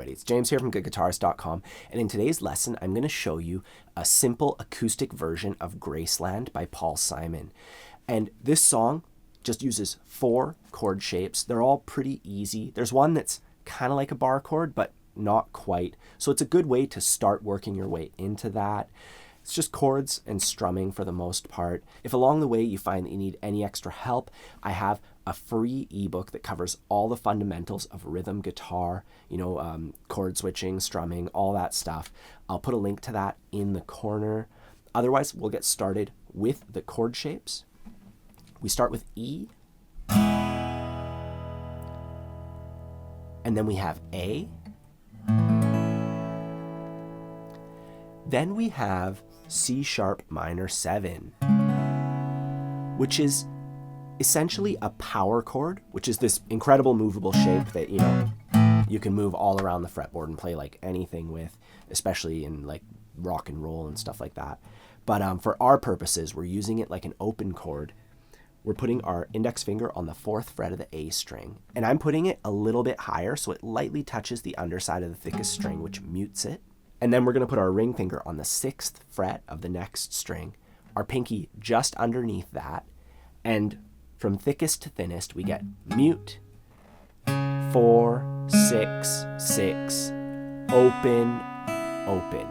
everybody, it's James here from goodguitarist.com, and in today's lesson I'm going to show you a simple acoustic version of Graceland by Paul Simon. And this song just uses 4 chord shapes. They're all pretty easy. There's one that's kind of like a bar chord, but not quite. So it's a good way to start working your way into that. It's just chords and strumming for the most part. If along the way you find that you need any extra help, I have a free ebook that covers all the fundamentals of rhythm guitar, chord switching, strumming, all that stuff. I'll put a link to that in the corner. Otherwise, we'll get started with the chord shapes. We start with E, and then we have A. Then we have C sharp minor 7, which is essentially a power chord, which is this incredible movable shape that, you can move all around the fretboard and play like anything with, especially in like rock and roll and stuff like that. But for our purposes, we're using it like an open chord. We're putting our index finger on the 4th fret of the A string, and I'm putting it a little bit higher so it lightly touches the underside of the thickest string, which mutes it. And then we're going to put our ring finger on the 6th fret of the next string, our pinky just underneath that, and from thickest to thinnest, we get mute, 4, 6, 6, open, open.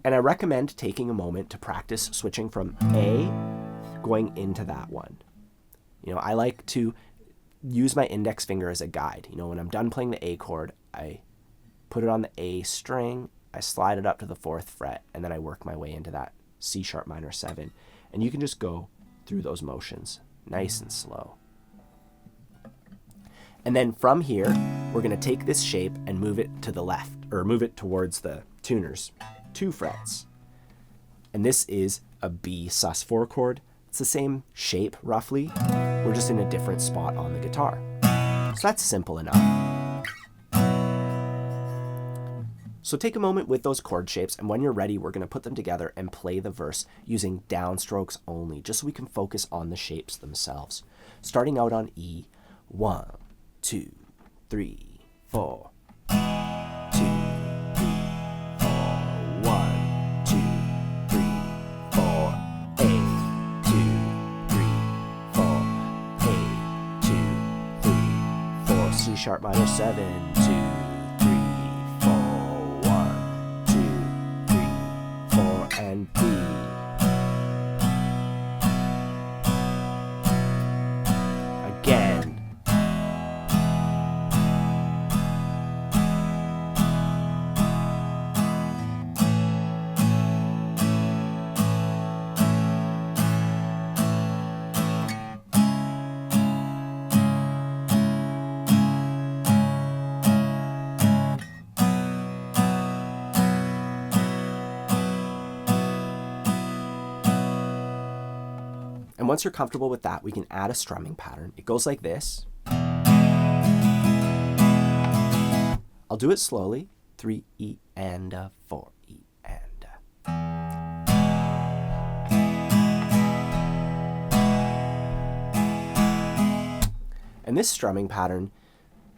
And I recommend taking a moment to practice switching from A going into that one. I like to use my index finger as a guide. When I'm done playing the A chord, I put it on the A string, I slide it up to the 4th fret, and then I work my way into that C sharp minor 7. And you can just go through those motions nice and slow. And then from here, we're going to take this shape and move it to the left, or move it towards the tuner's 2 frets. And this is a B sus4 chord. It's the same shape roughly. We're just in a different spot on the guitar. So that's simple enough. So take a moment with those chord shapes, and when you're ready, we're going to put them together and play the verse using downstrokes only, just so we can focus on the shapes themselves. Starting out on E, 1, 2, 3, 4. 2, 3, 4. 1, 2, 3, 4. A, 2, 3, 4. A, 2, 3, 4. C sharp minor 7, 2, 3, 4. 1, 2, 3, 4, and B. Again. And once you're comfortable with that, we can add a strumming pattern. It goes like this. I'll do it slowly. 3 E and 4 E and. And this strumming pattern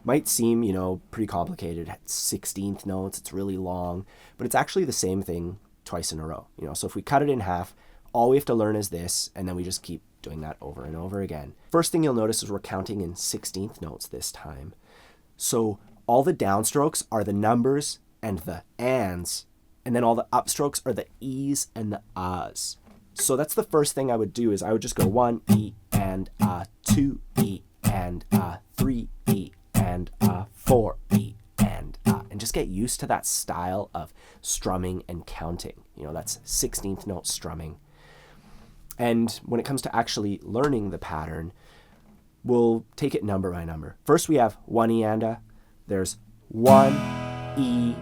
might seem, pretty complicated. It's 16th notes, it's really long, but it's actually the same thing twice in a row. So if we cut it in half, all we have to learn is this, and then we just keep doing that over and over again. First thing you'll notice is we're counting in 16th notes this time. So all the downstrokes are the numbers and the ands, and then all the upstrokes are the e's and the ahs. So that's the first thing I would do, is I would just go 1 E and 2 E and 3 E and 4 E and just get used to that style of strumming and counting. That's 16th note strumming. And when it comes to actually learning the pattern, we'll take it number by number. First we have 1 E and there's 1 E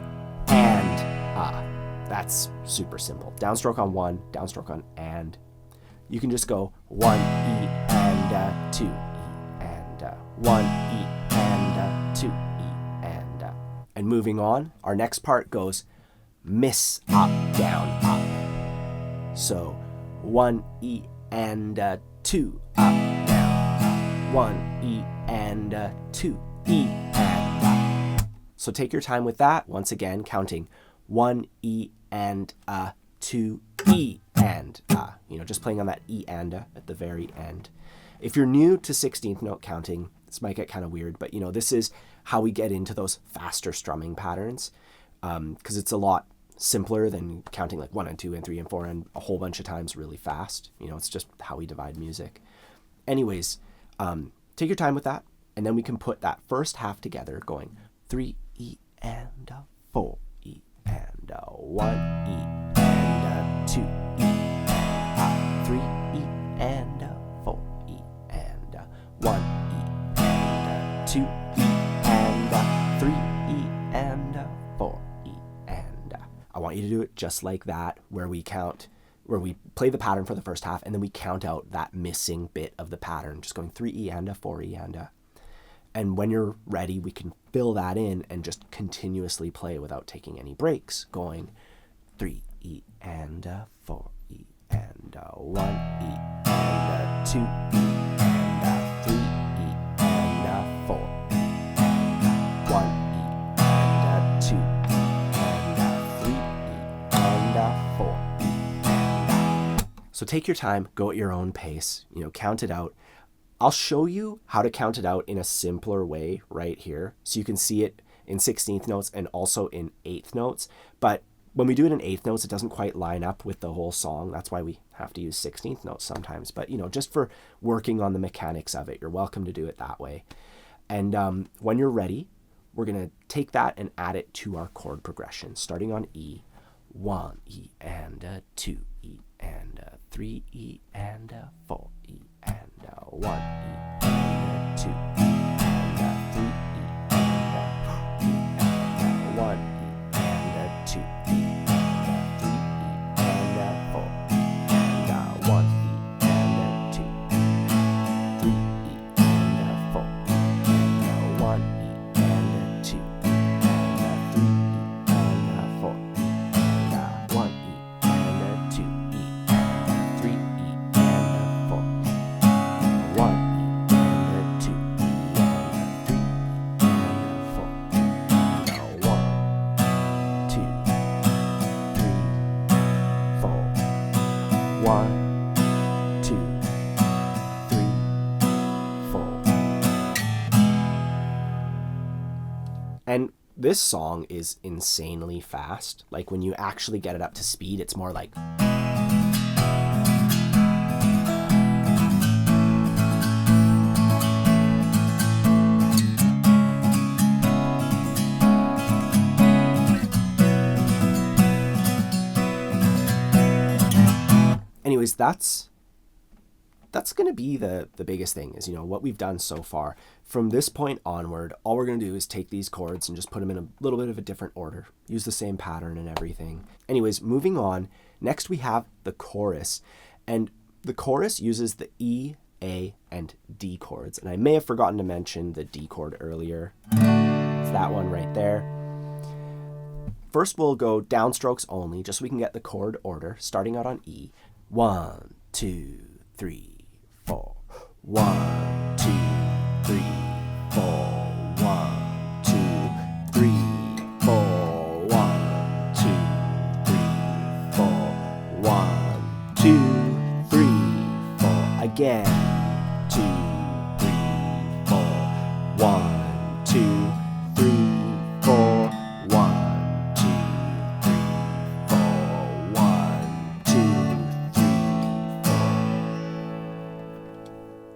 and That's super simple. Downstroke on 1, downstroke on and. You can just go 1 E and 2 E and 1 E and 2 E and moving on, our next part goes miss, up, down, up. So 1 E and 2 up, down, 1 E and a 2, E and a. So take your time with that. Once again, counting 1 E and a, 2 E and a. You know, just playing on that E and a at the very end. If you're new to 16th note counting, this might get kind of weird, but you know, this is how we get into those faster strumming patterns, because it's a lot simpler than counting like 1 and 2 and 3 and 4 and a whole bunch of times really fast. You know, it's just how we divide music. Anyways, take your time with that, and then we can put that first half together going 3 E and a 4 E and a 1 E and a 2 E and a 3 E and a 4 E and a 1 E and a 2 E and a 3 E and a 4 E and a. I want you to do it just like that, where we play the pattern for the first half and then we count out that missing bit of the pattern, just going 3 E and a 4 E and a. And when you're ready, we can fill that in and just continuously play without taking any breaks, going 3 E and a 4 E and a 1 E and a 2 E and a 3 E and a 4 E and a 1 E and a 2 E and a 3 E and a 4 E and a. So take your time, go at your own pace, you know, count it out. I'll show you how to count it out in a simpler way right here, so you can see it in 16th notes and also in 8th notes. But when we do it in 8th notes, it doesn't quite line up with the whole song. That's why we have to use 16th notes sometimes. But, you know, just for working on the mechanics of it, you're welcome to do it that way. And when you're ready, we're going to take that and add it to our chord progression, starting on E. 1 E and a 2 E and a 3 E and a 4 E and a 1 E and a 2 E and a 3 E and a 4 E and a 1 E and a 2 E and a 3 E and a 4 E and a 1 E and a 2 E, 3 E and a 4 E and a 1 E and a 2 E and a 3 E and a 4 E and a 1 E and a 2 E and a 3 E and a 4 E. 1 E and a 2 E and a 3 E and a 4 and a 1, 2, 3, 4. 1, 2, 3, 4. And this song is insanely fast. Like when you actually get it up to speed, it's more like. Anyways, that's going to be the biggest thing, is, you know, what we've done so far. From this point onward, all we're going to do is take these chords and just put them in a little bit of a different order, use the same pattern and everything. Anyways, moving on, next we have the chorus, and the chorus uses the E, A, and D chords, and I may have forgotten to mention the D chord earlier. It's that one right there. First, we'll go downstrokes only, just so we can get the chord order, starting out on E. 1, 2, 3, 4. 1, 2, 3, 4. 1, 2, 3, 4. 1, 2, 3, 4. 1, 2, 3, 4. Again. 2, 3, 4. 1, 2, 3, 4. 1, 2, 3, 4. 1, 2.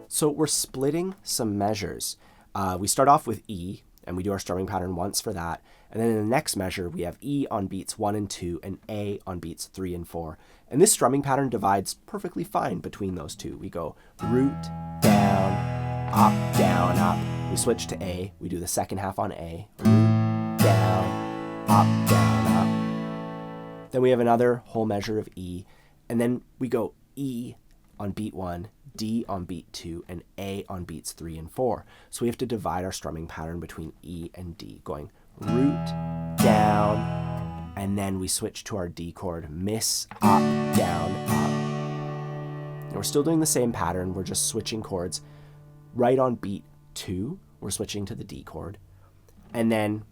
So we're splitting some measures. We start off with E, and we do our strumming pattern once for that. And then in the next measure, we have E on beats 1 and 2, and A on beats 3 and 4. And this strumming pattern divides perfectly fine between those two. We go root, down, up. We switch to A. We do the second half on A. Root, down, up. Then we have another whole measure of E. And then we go E on beat 1, D on beat 2, and A on beats 3 and 4. So we have to divide our strumming pattern between E and D, going root, down, and then we switch to our D chord, miss, up, down, up. And we're still doing the same pattern, we're just switching chords right on beat 2, we're switching to the D chord. And then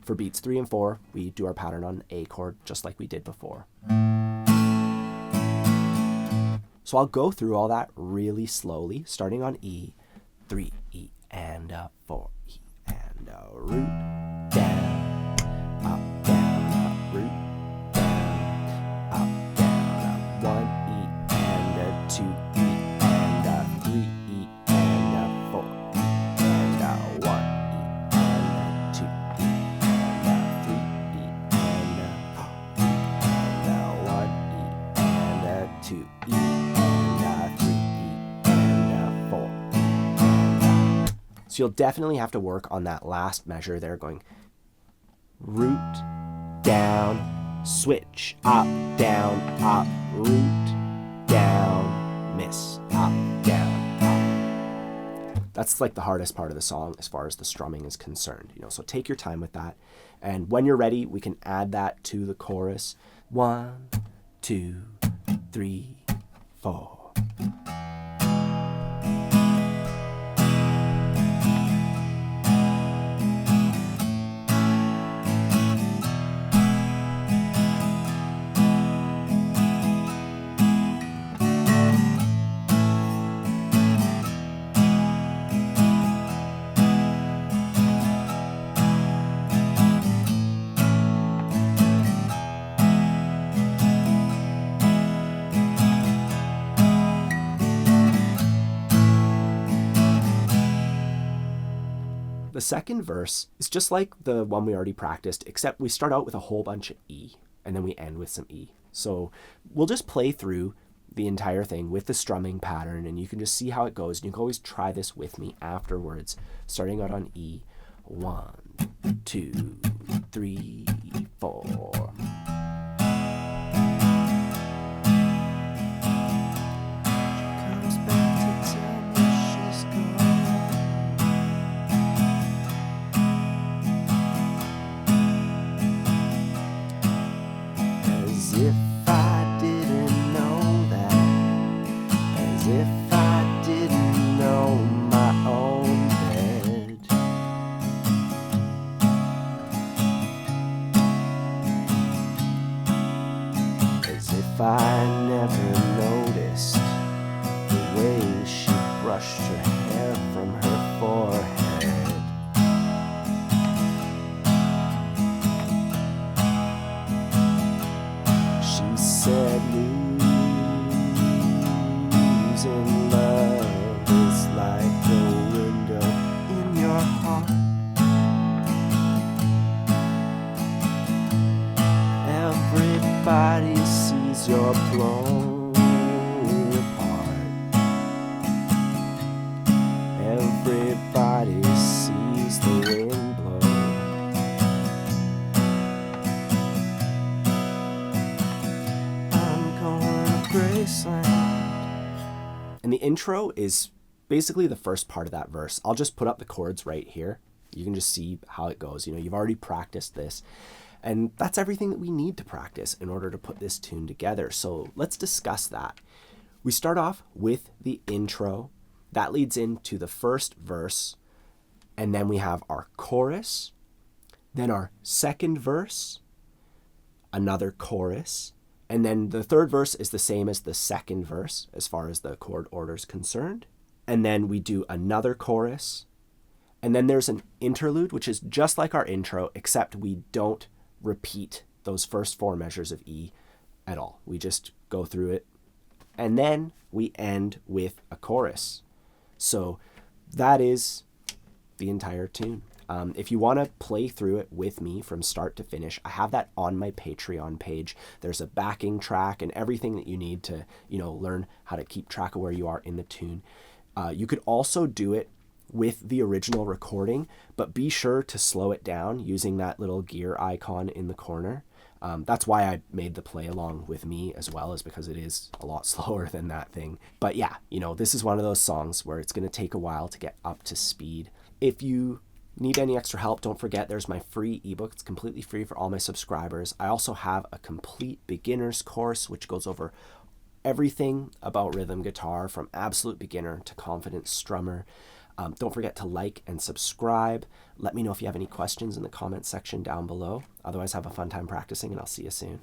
for beats 3 and 4, we do our pattern on A chord, just like we did before. So I'll go through all that really slowly, starting on E, 3, E, and a 4, E, and a root, down, up, root, down, up, 1, E, and a 2, E, and a 3, E, and a 4, E, and a 1, E, and a 2, E, and a 3, E, and a 4, E, and a 1, E, and a 2, E, and a 3, E, and a 4. So you'll definitely have to work on that last measure there, going root, down, switch, up, root, down, miss, up, down, up. That's like the hardest part of the song as far as the strumming is concerned, so take your time with that. And when you're ready, we can add that to the chorus. 1, 2, 3, 4. The second verse is just like the one we already practiced, except we start out with a whole bunch of E, and then we end with some E. So we'll just play through the entire thing with the strumming pattern, and you can just see how it goes. And you can always try this with me afterwards, starting out on E. 1, 2, 3, 4. I never noticed the way she brushed her hair from her forehead. She said losing love is like a window in your heart. Everybody sees you're blown apart. Everybody sees the wind blow. I'm going to Graceland. And the intro is basically the first part of that verse. I'll just put up the chords right here. You can just see how it goes. You've already practiced this. And that's everything that we need to practice in order to put this tune together. So let's discuss that. We start off with the intro. That leads into the first verse. And then we have our chorus. Then our second verse. Another chorus. And then the third verse is the same as the second verse as far as the chord order is concerned. And then we do another chorus. And then there's an interlude, which is just like our intro, except we don't repeat those first 4 measures of E at all. We just go through it. And then we end with a chorus. So that is the entire tune. If you want to play through it with me from start to finish, I have that on my Patreon page. There's a backing track and everything that you need to, learn how to keep track of where you are in the tune. You could also do it with the original recording, but be sure to slow it down using that little gear icon in the corner. That's why I made the play along with me as well, is because it is a lot slower than that thing. But yeah, this is one of those songs where it's going to take a while to get up to speed. If you need any extra help, don't forget there's my free ebook. It's completely free for all my subscribers. I also have a complete beginner's course, which goes over everything about rhythm guitar from absolute beginner to confident strummer. Don't forget to like and subscribe. Let me know if you have any questions in the comments section down below. Otherwise, have a fun time practicing, and I'll see you soon.